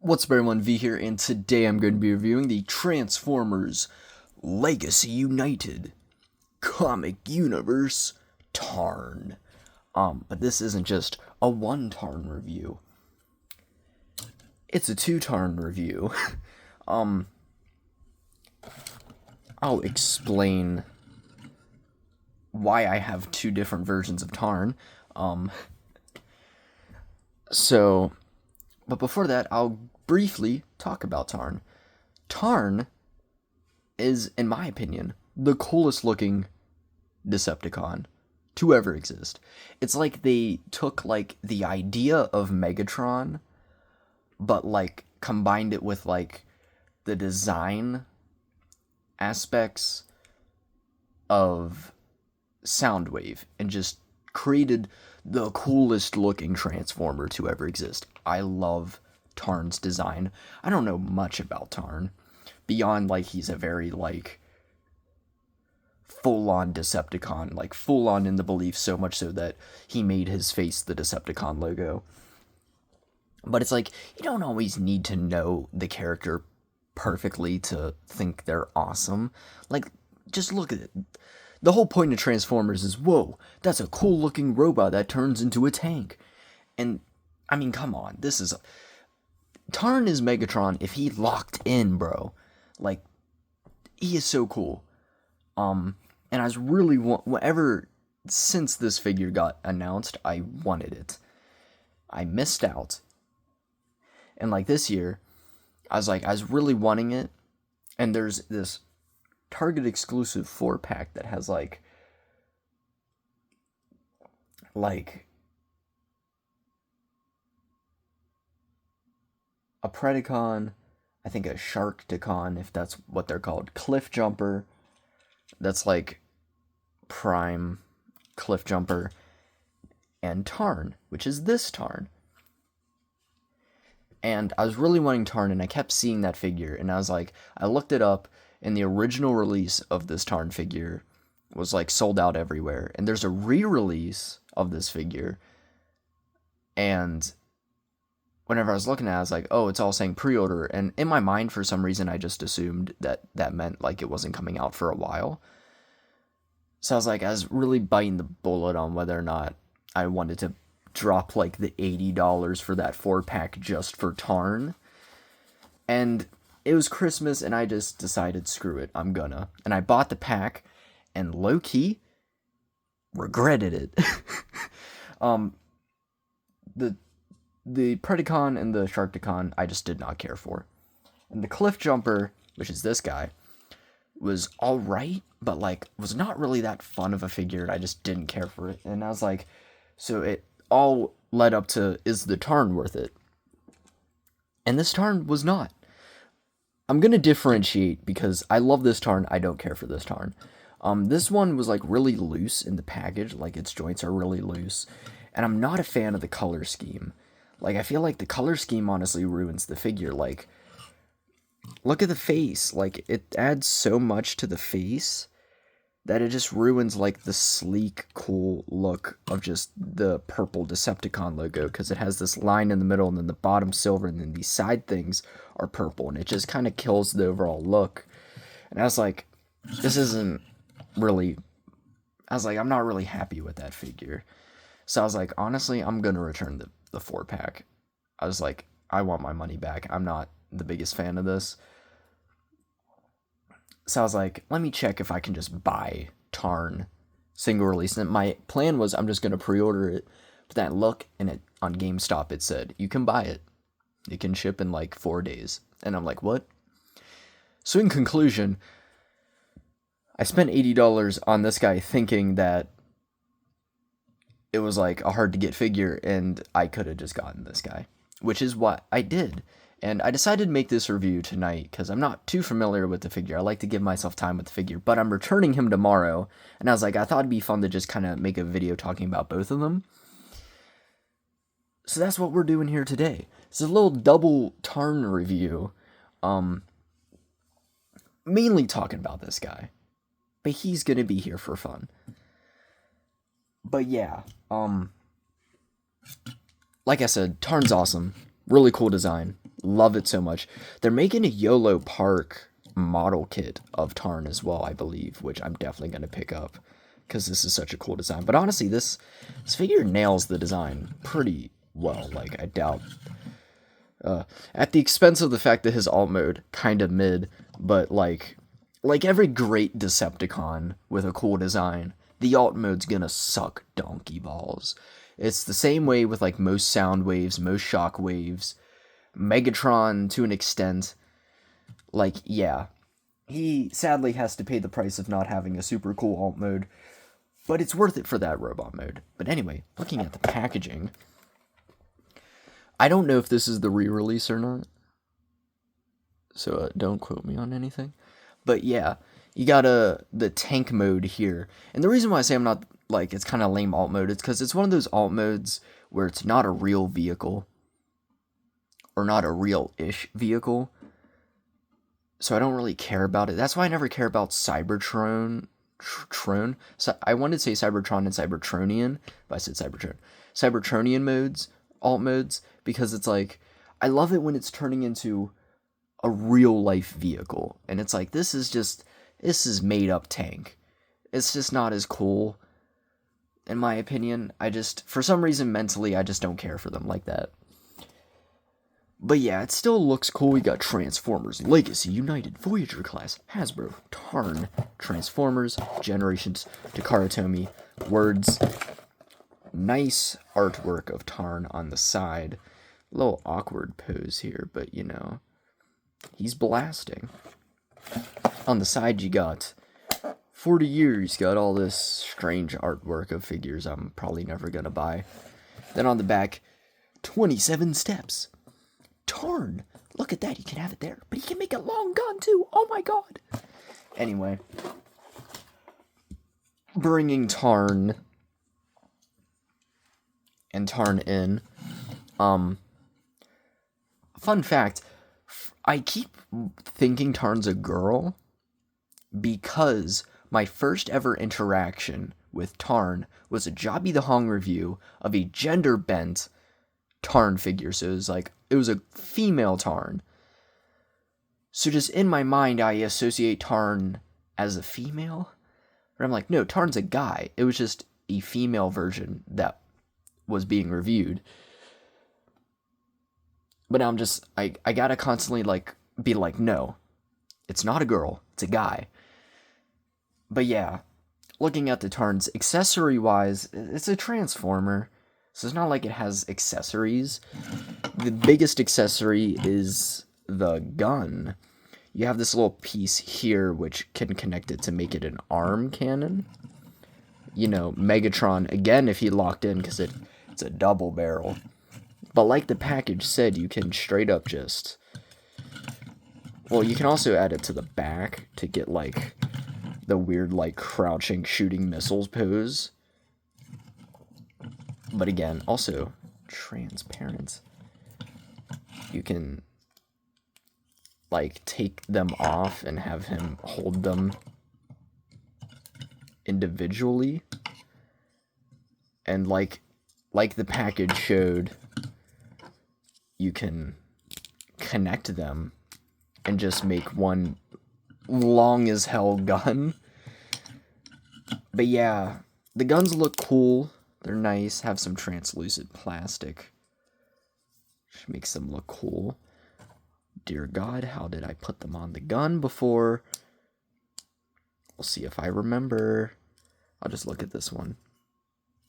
What's up everyone, V here, and today I'm going to be reviewing the Transformers Legacy United comic universe Tarn. But this isn't just a one Tarn review. It's a two Tarn review. I'll explain why I have two different versions of Tarn. But before that, I'll briefly talk about Tarn. Tarn is, in my opinion, the coolest looking Decepticon to ever exist. It's like they took like the idea of Megatron, but like combined it with like the design aspects of Soundwave and just created the coolest looking Transformer to ever exist. I love Tarn's design. I don't know much about Tarn beyond like he's a very like full-on Decepticon, like full-on in the belief, so much so that he made his face the Decepticon logo. But it's like you don't always need to know the character perfectly to think they're awesome. Like, just look at it. The whole point of Transformers is, whoa, that's a cool looking robot that turns into a tank. And, I mean, come on, Tarn is Megatron if he locked in, bro. Like, he is so cool. And I was really, since this figure got announced, I wanted it. I missed out. And, like, this year, I was really wanting it. And there's this Target exclusive 4-pack that has like a Predacon, I think a Sharkticon, if that's what they're called, Cliff Jumper, that's like Prime Cliff Jumper, and Tarn, which is this Tarn. And I was really wanting Tarn, and I kept seeing that figure, and I looked it up, and the original release of this Tarn figure was like sold out everywhere. And there's a re-release of this figure, and whenever I was looking at it, I was like, oh, it's all saying pre-order. And in my mind, for some reason, I just assumed that meant like it wasn't coming out for a while. So I was really biting the bullet on whether or not I wanted to drop like the $80 for that 4-pack just for Tarn. And it was Christmas, and I just decided, screw it, I'm gonna. And I bought the pack, and low-key, regretted it. The Predacon and the Sharkticon, I just did not care for. And the Cliff Jumper, which is this guy, was alright, but like, was not really that fun of a figure, and I just didn't care for it. And I was like, so it all led up to, is the Tarn worth it? And this Tarn was not. I'm going to differentiate because I love this Tarn, I don't care for this Tarn. This one was like really loose in the package, like its joints are really loose, and I'm not a fan of the color scheme. Like, I feel like the color scheme honestly ruins the figure. Like, look at the face, like it adds so much to the face that it just ruins like the sleek, cool look of just the purple Decepticon logo, because it has this line in the middle and then the bottom silver and then these side things are purple, and it just kind of kills the overall look. And I was like, this isn't really, I'm not really happy with that figure. So I was like, honestly, I'm going to return the 4-pack. I was like, I want my money back. I'm not the biggest fan of this. So I was like, let me check if I can just buy Tarn single release. And my plan was I'm just going to pre-order it. But then I look, and on GameStop it said, you can buy it. It can ship in like 4 days. And I'm like, what? So in conclusion, I spent $80 on this guy thinking that it was like a hard to get figure, and I could have just gotten this guy, which is what I did. And I decided to make this review tonight because I'm not too familiar with the figure. I like to give myself time with the figure, but I'm returning him tomorrow. And I was like, I thought it'd be fun to just kind of make a video talking about both of them. So that's what we're doing here today. It's a little double Tarn review. Mainly talking about this guy, but he's gonna be here for fun. But yeah, like I said, Tarn's awesome. Really cool design. Love it so much. They're making a YOLO Park model kit of Tarn as well, I believe, which I'm definitely going to pick up because this is such a cool design. But honestly, this figure nails the design pretty well. Like, I doubt... at the expense of the fact that his alt mode kind of mid, but like every great Decepticon with a cool design, the alt mode's gonna suck donkey balls. It's the same way with like most sound waves, most shock waves, Megatron to an extent. Like, yeah, he sadly has to pay the price of not having a super cool alt mode, but it's worth it for that robot mode. But anyway, looking at the packaging, I don't know if this is the re-release or not, so don't quote me on anything. But yeah, you got the tank mode here. And the reason why I say I'm not, like, it's kind of lame alt mode, it's because it's one of those alt modes where it's not a real vehicle, or not a real-ish vehicle, so I don't really care about it. That's why I never care about Cybertron. So I wanted to say Cybertron and Cybertronian, but I said Cybertron. Cybertronian modes, alt modes, because it's like, I love it when it's turning into a real life vehicle, and it's like, this is made up tank. It's just not as cool, in my opinion. For some reason, mentally, I just don't care for them like that. But yeah, it still looks cool. We got Transformers, Legacy, United, Voyager class, Hasbro, Tarn, Transformers, Generations, Takara Tomy, Words. Nice artwork of Tarn on the side. A little awkward pose here, but you know, he's blasting. On the side, you got 40 years, got all this strange artwork of figures I'm probably never gonna buy. Then on the back, 27 steps. Tarn! Look at that, he can have it there. But he can make a long gun too! Oh my god! Anyway. Bringing Tarn and Tarn in. Fun fact, I keep thinking Tarn's a girl because my first ever interaction with Tarn was a Jobby the Hong review of a gender-bent Tarn figure. So it was a female Tarn. So just in my mind, I associate Tarn as a female. But I'm like, no, Tarn's a guy. It was just a female version that was being reviewed. But now I'm just, I gotta constantly be like, no, it's not a girl, it's a guy. But yeah, looking at the Tarns, accessory-wise, it's a Transformer. So it's not like it has accessories. The biggest accessory is the gun. You have this little piece here which can connect it to make it an arm cannon. You know, Megatron, again, if he locked in, because it's a double barrel. But like the package said, you can straight up just... Well, you can also add it to the back to get, like, the weird, like, crouching shooting missiles pose. But again, also transparent. You can, like, take them off and have him hold them individually. And like the package showed, you can connect them and just make one long as hell gun. But yeah, the guns look cool. They're nice, have some translucent plastic, which makes them look cool. Dear God, how did I put them on the gun before? We'll see if I remember. I'll just look at this one.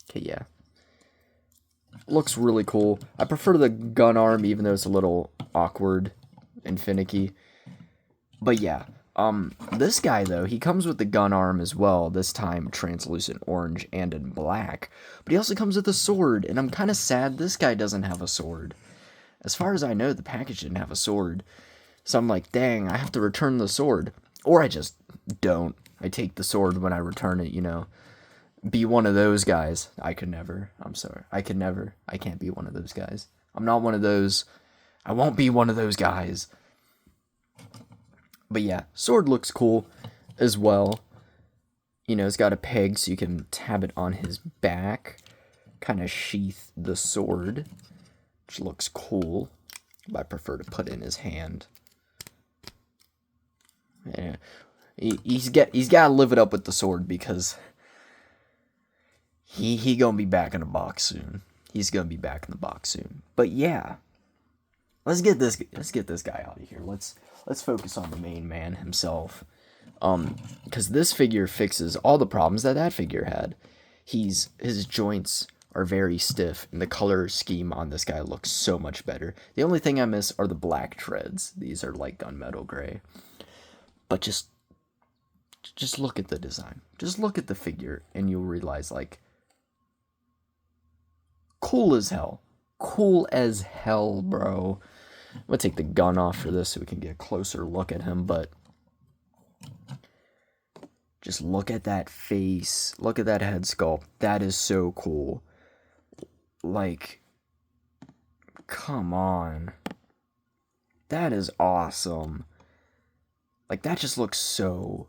Okay, yeah. Looks really cool. I prefer the gun arm, even though it's a little awkward and finicky. But yeah. This guy, though, he comes with the gun arm as well, this time translucent orange and in black, but he also comes with a sword, and I'm kind of sad this guy doesn't have a sword. As far as I know, the package didn't have a sword, so I'm like, dang, I have to return the sword, or I just don't. I take the sword when I return it, you know, be one of those guys. I could never, I'm sorry, I can't be one of those guys. I'm not one of those, I won't be one of those guys. But yeah, sword looks cool as well. You know, it's got a peg so you can tab it on his back. Kind of sheath the sword, which looks cool. but I prefer to put in his hand. Yeah. He's got to live it up with the sword because he gonna be back in the box soon. He's gonna be back in the box soon. But yeah, let's get this guy out of here. Let's focus on the main man himself. Because this figure fixes all the problems that figure had. His joints are very stiff, and the color scheme on this guy looks so much better. The only thing I miss are the black treads. These are like gunmetal gray. But just look at the design. Just look at the figure, and you'll realize, like, cool as hell. Cool as hell, bro. I'm gonna take the gun off for this so we can get a closer look at him, but just look at that face. Look at that head sculpt. That is so cool. Like, come on. That is awesome. Like, that just looks so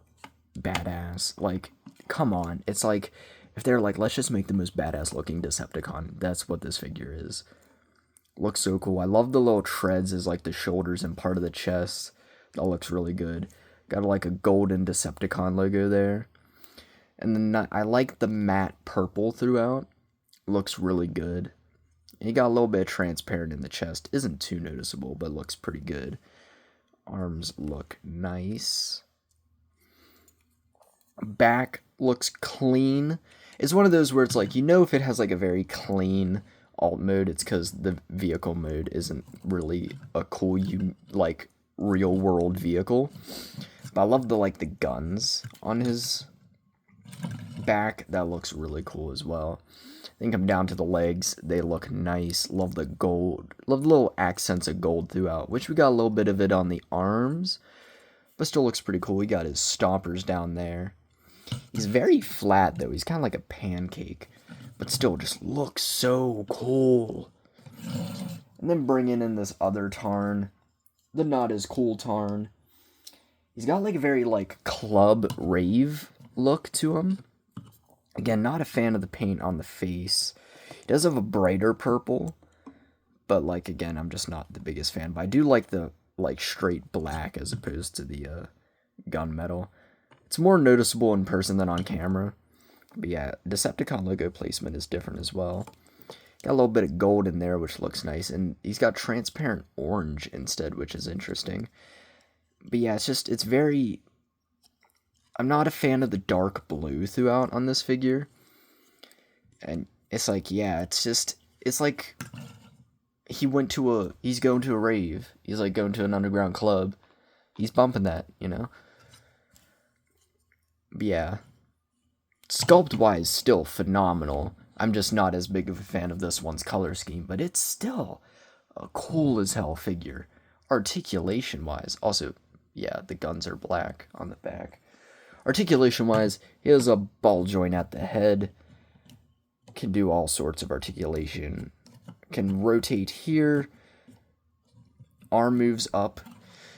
badass. Like, come on. It's like, if they're like, let's just make the most badass looking Decepticon, that's what this figure is. Looks so cool. I love the little treads as like the shoulders and part of the chest. That looks really good. Got like a golden Decepticon logo there. And then I like the matte purple throughout. Looks really good. And you got a little bit of transparent in the chest. Isn't too noticeable, but looks pretty good. Arms look nice. Back looks clean. It's one of those where it's like, you know, if it has like a very clean alt mode, it's because the vehicle mode isn't really a cool, like, real world vehicle. But I love the guns on his back. That looks really cool as well. Then come down to the legs. They look nice. Love the gold. Love the little accents of gold throughout, which we got a little bit of it on the arms, but still looks pretty cool. We got his stompers down there. He's very flat, though. He's kind of like a pancake, but still just looks so cool. And then bringing in this other Tarn, the not as cool Tarn. He's got like a very like club rave look to him. Again, not a fan of the paint on the face. He does have a brighter purple, but like, again, I'm just not the biggest fan. But I do like the like straight black as opposed to the gunmetal. It's more noticeable in person than on camera. But yeah, Decepticon logo placement is different as well. Got a little bit of gold in there, which looks nice. And he's got transparent orange instead, which is interesting. But yeah, it's very... I'm not a fan of the dark blue throughout on this figure. And it's like, yeah, it's like he's going to a rave. He's like going to an underground club. He's bumping that, you know? But yeah. Sculpt-wise, still phenomenal. I'm just not as big of a fan of this one's color scheme, but it's still a cool as hell figure. Articulation-wise, also, yeah, the guns are black on the back. Articulation-wise, he has a ball joint at the head. Can do all sorts of articulation. Can rotate here. Arm moves up.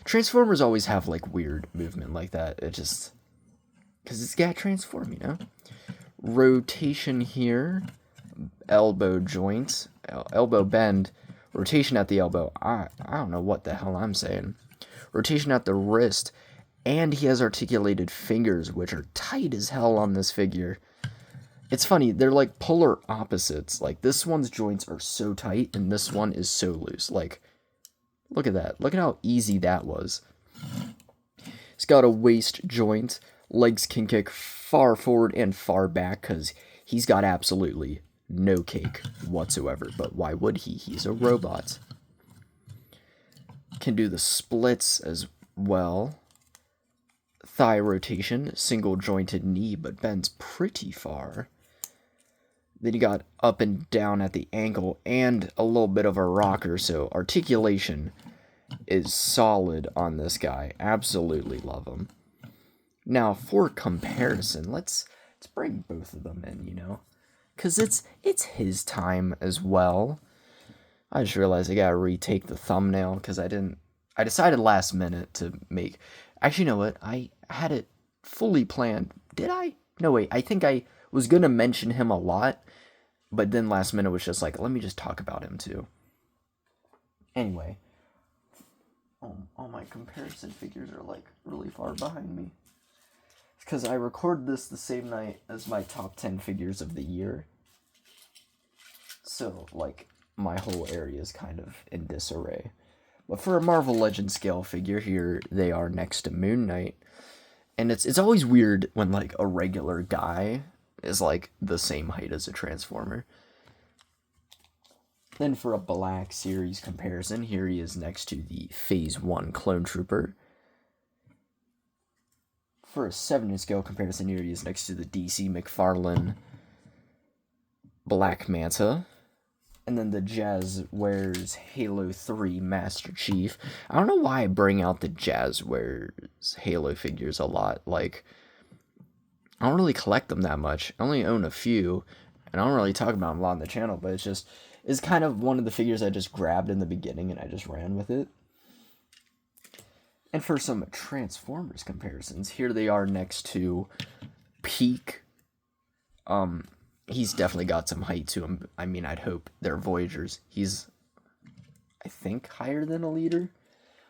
Transformers always have, like, weird movement like that. It just... because it's got transform, you know? Rotation here. Elbow joints. Elbow bend. Rotation at the elbow. I don't know what the hell I'm saying. Rotation at the wrist. And he has articulated fingers, which are tight as hell on this figure. It's funny, they're like polar opposites. Like, this one's joints are so tight, and this one is so loose. Like, look at that. Look at how easy that was. He's got a waist joint. Legs can kick far forward and far back, because he's got absolutely no cake whatsoever. But why would he? He's a robot. Can do the splits as well. Thigh rotation, single jointed knee, but bends pretty far. Then you got up and down at the ankle and a little bit of a rocker, so articulation is solid on this guy. Absolutely love him. Now, for comparison, let's bring both of them in, you know, because it's his time as well. I just realized I gotta retake the thumbnail because I decided last minute to make. Actually, you know what? I had it fully planned. Did I? No, wait. I think I was going to mention him a lot, but then last minute was just like, let me just talk about him too. Anyway, all my comparison figures are like really far behind me. It's because I record this the same night as my top 10 figures of the year. So, like, my whole area is kind of in disarray. But for a Marvel Legends scale figure, here they are next to Moon Knight. And it's always weird when, like, a regular guy is, like, the same height as a Transformer. Then for a Black Series comparison, here he is next to the Phase 1 Clone Trooper. For a 7-inch scale comparison, here he is next to the DC McFarlane Black Manta. And then the Jazzwares Halo 3 Master Chief. I don't know why I bring out the Jazzwares Halo figures a lot. Like, I don't really collect them that much. I only own a few, and I don't really talk about them a lot on the channel, but it's kind of one of the figures I just grabbed in the beginning and I just ran with it. And for some Transformers comparisons, here they are next to Peak. He's definitely got some height to him. I mean, I'd hope they're Voyagers. He's, I think, higher than a leader.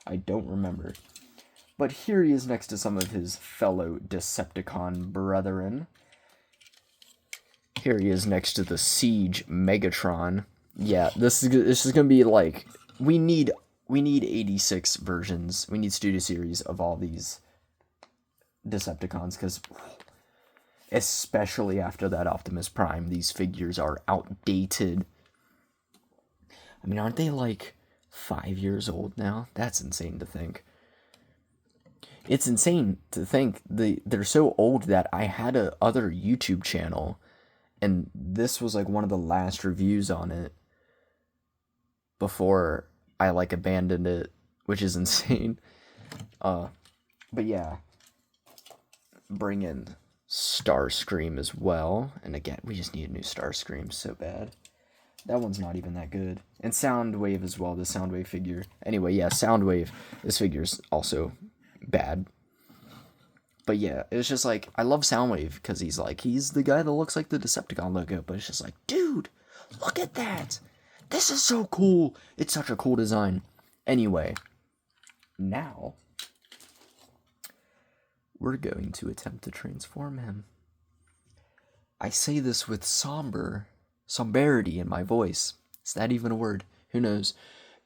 I don't remember. But here he is next to some of his fellow Decepticon brethren. Here he is next to the Siege Megatron. Yeah, this is gonna be like, we need 86 versions. We need Studio Series of all these Decepticons, because especially after that Optimus Prime, these figures are outdated. I mean, aren't they like 5 years old now? That's insane to think. It's insane to think they're so old that I had a other YouTube channel, and this was like one of the last reviews on it before I like abandoned it, which is insane. But yeah, bring in Starscream as well. And again, we just need a new Starscream so bad. That one's not even that good. And Soundwave as well, the Soundwave figure. Anyway, yeah, Soundwave, this figure's also bad. But yeah, it was just like, I love Soundwave because he's the guy that looks like the Decepticon logo, but it's just like, dude, look at that. This is so cool. It's such a cool design. Anyway, now we're going to attempt to transform him. I say this with somberity in my voice. Is that even a word? Who knows?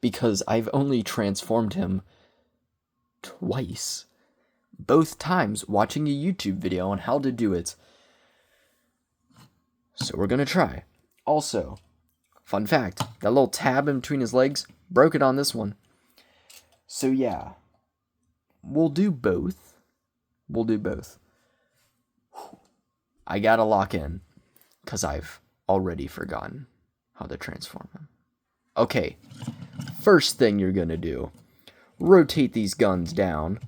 Because I've only transformed him twice. Both times watching a YouTube video on how to do it. So we're gonna try. Also, fun fact, that little tab in between his legs, broke it on this one. So yeah, we'll do both. I gotta lock in, because I've already forgotten how to transform him. Okay, first thing you're gonna do, rotate these guns down,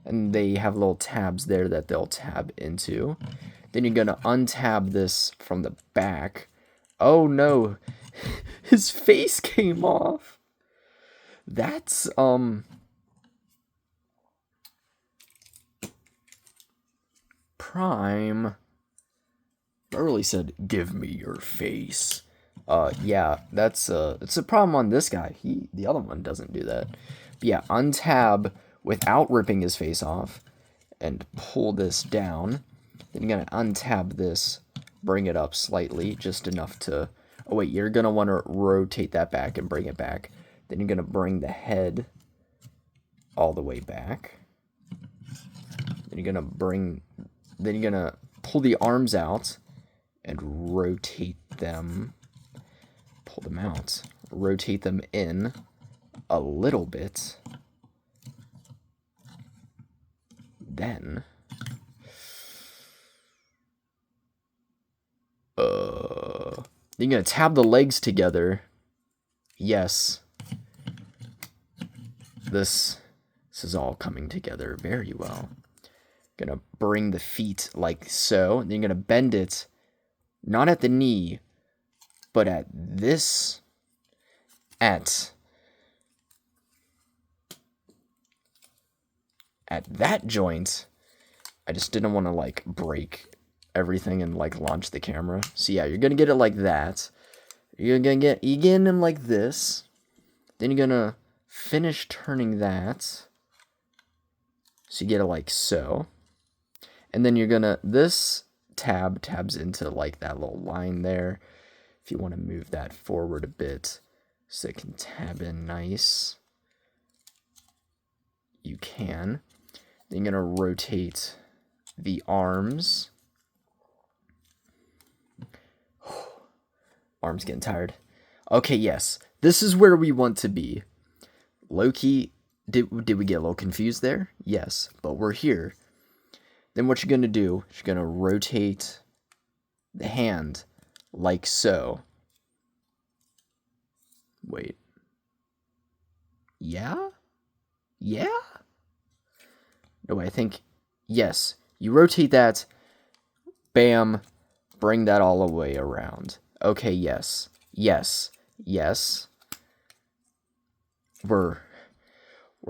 and they have little tabs there that they'll tab into. Then you're gonna untab this from the back. Oh no, his face came off. That's, Prime early said, "Give me your face." Yeah, it's a problem on this guy. The other one doesn't do that. But yeah, untab without ripping his face off, and pull this down. Then you're gonna untab this, bring it up slightly, just enough to. Oh wait, you're gonna want to rotate that back and bring it back. Then you're gonna bring the head all the way back. Then you're gonna pull the arms out and rotate them. Pull them out. Rotate them in a little bit. Then you're gonna tab the legs together. Yes. This is all coming together very well. Gonna bring the feet like so, and then you're gonna bend it, not at the knee, but at that joint. I just didn't want to like break everything and like launch the camera. So yeah, you're gonna get it like that. You're getting him like this. Then you're gonna finish turning that. So you get it like so. And then you're gonna, this tabs into like that little line there. If you want to move that forward a bit so it can tab in nice, you can. Then you're gonna rotate the arms. Arms getting tired. Okay, yes. This is where we want to be. Low-key, did we get a little confused there? Yes, but we're here. Then what you're going to do is you're going to rotate the hand like so. Wait. Yeah? Yeah? No, I think, yes. You rotate that, bam, bring that all the way around. Okay, yes. Yes. Yes. We're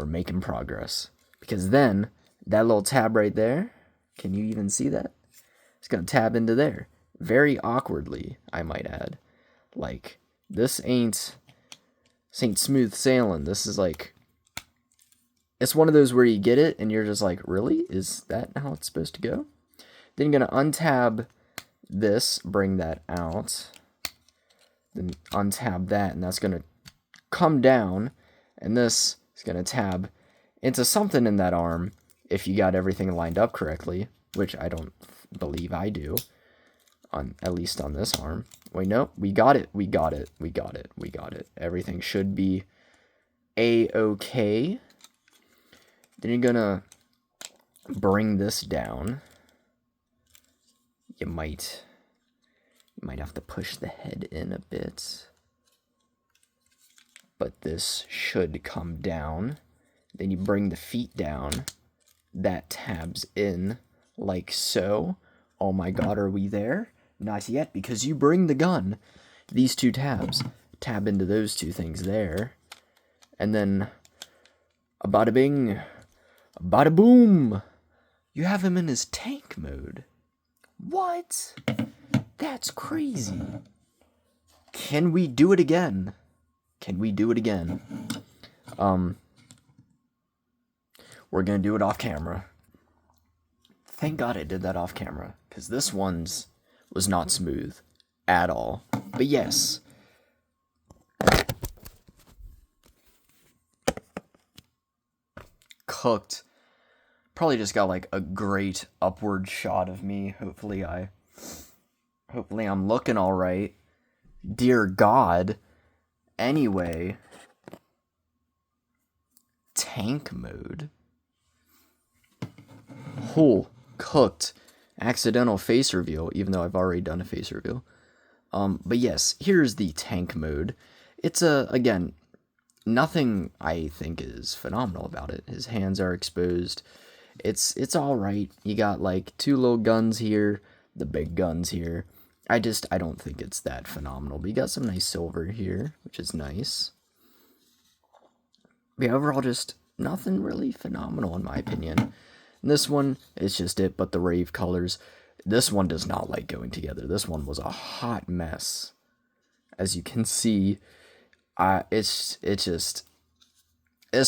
making progress. Because then, that little tab right there, can you even see that? It's going to tab into there. Very awkwardly, I might add. Like, this ain't smooth sailing. This is like, it's one of those where you get it and you're just like, really? Is that how it's supposed to go? Then you're going to untab this, bring that out. Then untab that, and that's going to come down. And this is going to tab into something in that arm if you got everything lined up correctly, which I don't believe I do, at least on this arm. Wait, no, we got it. Everything should be A-okay. Then you're going to bring this down. You might have to push the head in a bit. But this should come down. Then you bring the feet down. That tabs in like so. Oh my god, are we there? Not yet, because you bring the gun. These two tabs tab into those two things there. And then, a bada bing, a bada boom. You have him in his tank mode. What? That's crazy. Can we do it again? We're gonna do it off camera. Thank God I did that off camera, because this one's was not smooth at all. But yes. Cooked. Probably just got like a great upward shot of me. Hopefully I'm looking all right. Dear God. Anyway, tank mode. Whole cooked. Accidental face reveal, even though I've already done a face reveal. But yes, here's the tank mode. It's again, nothing I think is phenomenal about it. His hands are exposed. It's all right. You got like two little guns here, the big guns here. I don't think it's that phenomenal. But you got some nice silver here, which is nice. But yeah, overall, just nothing really phenomenal in my opinion. And this one is just it, but the rave colors. This one does not like going together. This one was a hot mess. As you can see, this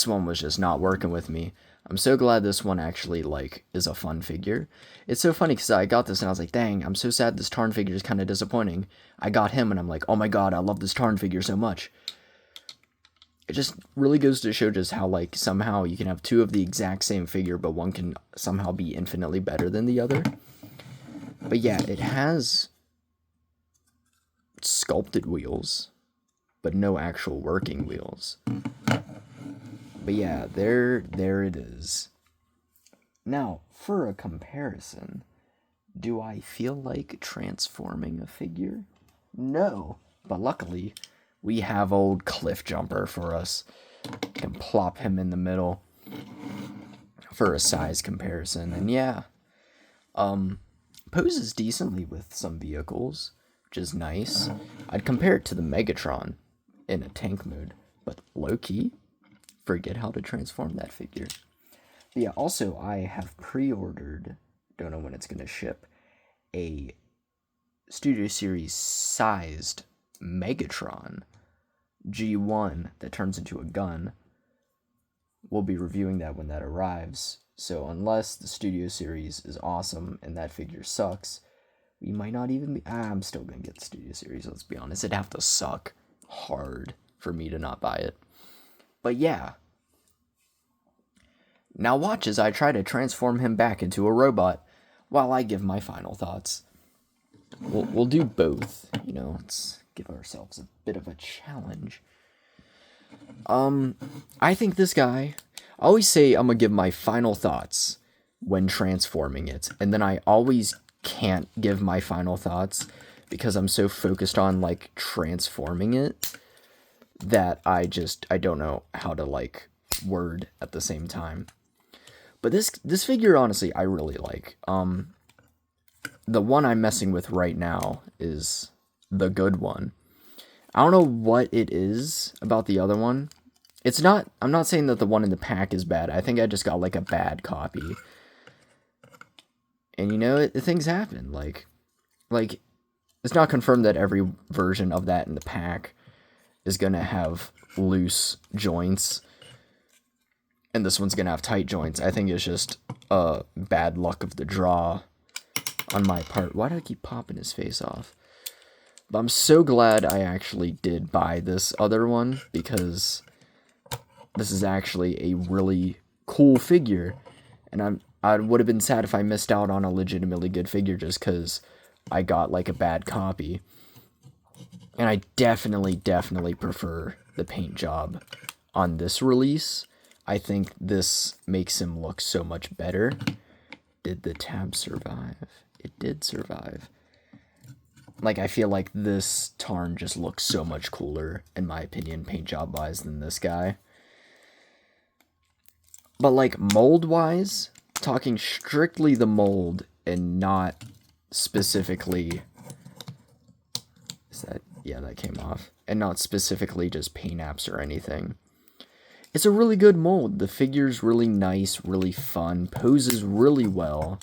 one was just not working with me. I'm so glad this one actually, like, is a fun figure. It's so funny because I got this and I was like, dang, I'm so sad this Tarn figure is kind of disappointing. I got him and I'm like, oh my god, I love this Tarn figure so much. It just really goes to show just how, like, somehow you can have two of the exact same figure, but one can somehow be infinitely better than the other. But yeah, it has sculpted wheels, but no actual working wheels. But yeah, there it is. Now, for a comparison, do I feel like transforming a figure? No, but luckily, we have old Cliff Jumper for us. Can plop him in the middle for a size comparison. And yeah, poses decently with some vehicles, which is nice. I'd compare it to the Megatron in a tank mode, but low-key, forget how to transform that figure. But yeah, also, I have pre-ordered, don't know when it's going to ship, a Studio Series sized Megatron G1 that turns into a gun. we'll be reviewing that when that arrives. So unless the Studio Series is awesome and that figure sucks, we might not even be... I'm still going to get the Studio Series, let's be honest. It'd have to suck hard for me to not buy it. But yeah. Now watch as I try to transform him back into a robot while I give my final thoughts. We'll do both, let's give ourselves a bit of a challenge. I think this guy, I always say I'm gonna give my final thoughts when transforming it, and then I always can't give my final thoughts because I'm so focused on, like, transforming it that I don't know how to, like, word at the same time. But this figure, honestly, I really like. The one I'm messing with right now is the good one. I don't know what it is about the other one. I'm not saying that the one in the pack is bad. I think I just got, like, a bad copy. And, things happen. Like, it's not confirmed that every version of that in the pack is going to have loose joints. And this one's going to have tight joints. I think it's just bad luck of the draw on my part. Why do I keep popping his face off? But I'm so glad I actually did buy this other one, because this is actually a really cool figure. And I would have been sad if I missed out on a legitimately good figure just because I got, like, a bad copy. And I definitely prefer the paint job on this release. I think this makes him look so much better. Did the tab survive? It did survive. Like, I feel like this Tarn just looks so much cooler, in my opinion, paint job wise, than this guy. But, like, mold wise, talking strictly the mold and not specifically... Yeah, that came off. And not specifically just paint apps or anything. It's a really good mold. The figure's really nice, really fun, poses really well,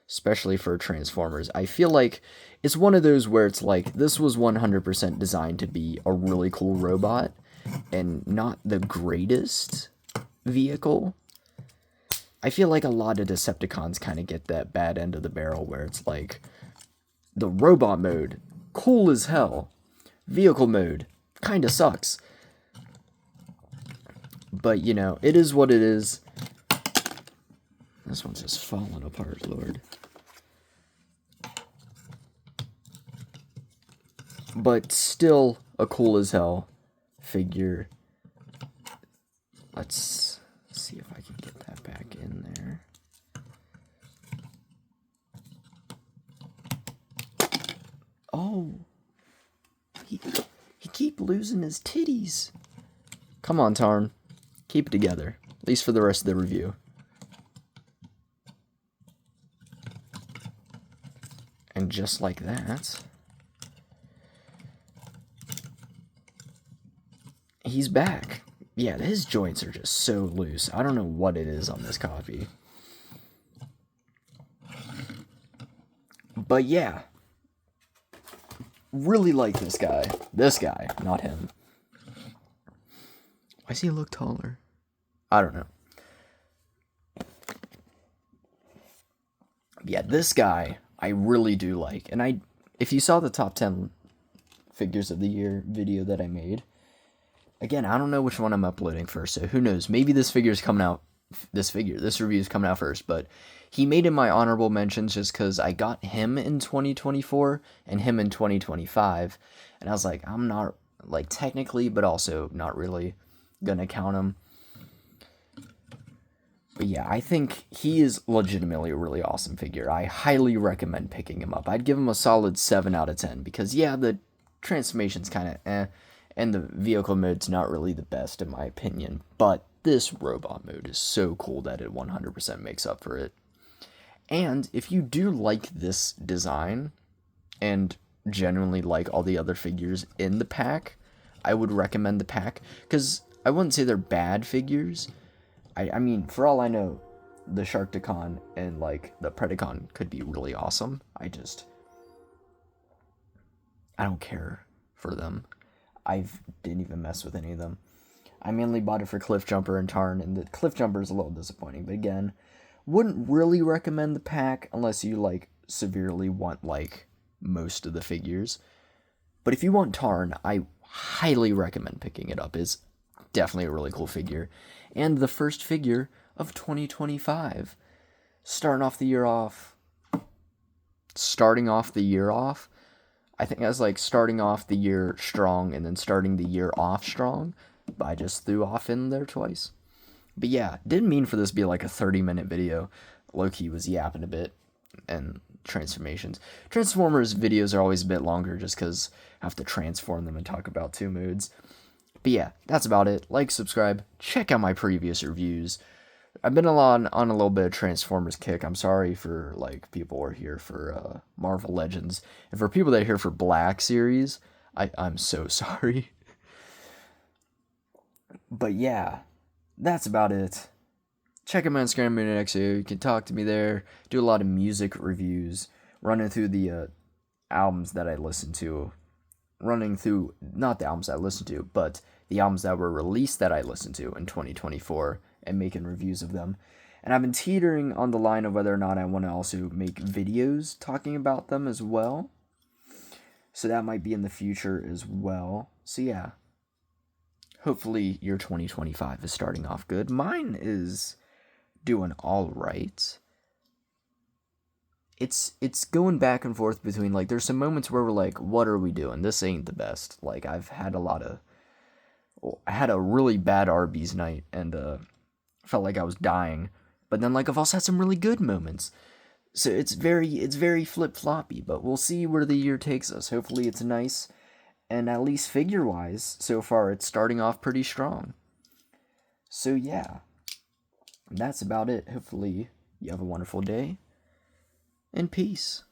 especially for Transformers. I feel like it's one of those where it's like, this was 100% designed to be a really cool robot and not the greatest vehicle. I feel like a lot of Decepticons kind of get that bad end of the barrel where it's like, the robot mode, cool as hell. Vehicle mode, kind of sucks. But, it is what it is. This one's just falling apart, Lord. But still a cool as hell figure. Let's see if I can get that back in there. Oh. He keep losing his titties. Come on, Tarn. Keep it together, at least for the rest of the review. And just like that, he's back. Yeah, his joints are just so loose. I don't know what it is on this copy. But yeah, really like this guy. This guy, not him. Why does he look taller? I don't know. Yeah, this guy I really do like. And if you saw the top 10 figures of the year video that I made, again, I don't know which one I'm uploading first, so who knows? Maybe this review's coming out first, but he made in my honorable mentions just because I got him in 2024 and him in 2025, and I was like, I'm not, like, technically, but also not really gonna count him. But yeah, I think he is legitimately a really awesome figure. I highly recommend picking him up. I'd give him a solid 7 out of 10, because yeah, the transformation's kind of eh, and the vehicle mode's not really the best in my opinion, but this robot mode is so cool that it 100% makes up for it. And if you do like this design, and genuinely like all the other figures in the pack, I would recommend the pack, because I wouldn't say they're bad figures. I mean, for all I know, the Sharkticon and, like, the Predacon could be really awesome. I don't care for them. I didn't even mess with any of them. I mainly bought it for Cliff Jumper and Tarn, and the Cliff Jumper is a little disappointing. But again, wouldn't really recommend the pack unless you like severely want like most of the figures. But if you want Tarn, I highly recommend picking it up. It's definitely a really cool figure. And the first figure of 2025. Starting off the year off, I think that's like starting off the year strong and then starting the year off strong. But I just threw off in there twice. But yeah, didn't mean for this to be like a 30-minute video. Low-key was yapping a bit. And transformations. Transformers videos are always a bit longer just because I have to transform them and talk about 2 moods. But yeah, that's about it. Like, subscribe, check out my previous reviews. I've been on a little bit of Transformers kick. I'm sorry for, like, people who are here for Marvel Legends. And for people that are here for Black Series, I'm so sorry. But yeah, that's about it. Check out my Instagram, MoonXO. You can talk to me there. Do a lot of music reviews. Running through the albums that I listen to. Running through, not the albums I listen to, but the albums that were released that I listened to in 2024 and making reviews of them. And I've been teetering on the line of whether or not I want to also make videos talking about them as well. So that might be in the future as well. So yeah. Hopefully your 2025 is starting off good. Mine is doing all right. It's going back and forth between, like, there's some moments where we're like, what are we doing? This ain't the best. Like, I had a really bad Arby's night and felt like I was dying. But then, like, I've also had some really good moments. So it's very flip-floppy, but we'll see where the year takes us. Hopefully it's nice, and at least figure-wise, so far it's starting off pretty strong. So yeah, that's about it. Hopefully you have a wonderful day, and peace.